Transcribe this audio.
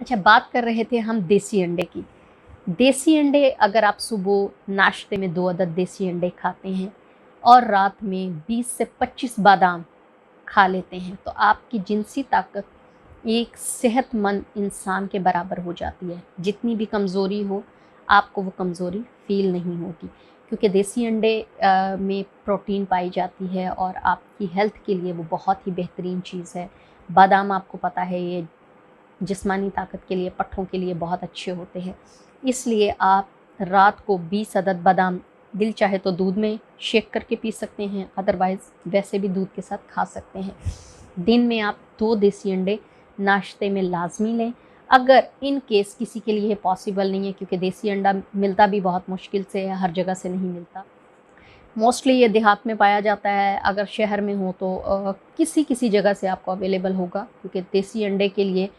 अच्छा, बात कर रहे थे हम देसी अंडे की। देसी अंडे अगर आप सुबह नाश्ते में 2 अदद देसी अंडे खाते हैं और रात में 20 से 25 बादाम खा लेते हैं, तो आपकी जिनसी ताकत एक सेहतमंद इंसान के बराबर हो जाती है। जितनी भी कमज़ोरी हो, आपको वो कमज़ोरी फ़ील नहीं होगी, क्योंकि देसी अंडे में प्रोटीन पाई जाती है और आपकी हेल्थ के लिए वो बहुत ही बेहतरीन चीज़ है। बादाम आपको पता है, ये जिस्मानी ताकत के लिए, पट्ठों के लिए बहुत अच्छे होते हैं। इसलिए आप रात को 20 अदद बादाम दिल चाहे तो दूध में शेक करके पी सकते हैं, अदरवाइज़ वैसे भी दूध के साथ खा सकते हैं। दिन में आप 2 देसी अंडे नाश्ते में लाज़मी लें। अगर इन केस किसी के लिए पॉसिबल नहीं है, क्योंकि देसी अंडा मिलता भी बहुत मुश्किल से है, हर जगह से नहीं मिलता। मोस्टली ये देहात में पाया जाता है, अगर शहर में हो तो किसी-किसी जगह से आपको अवेलेबल होगा, क्योंकि देसी अंडे के लिए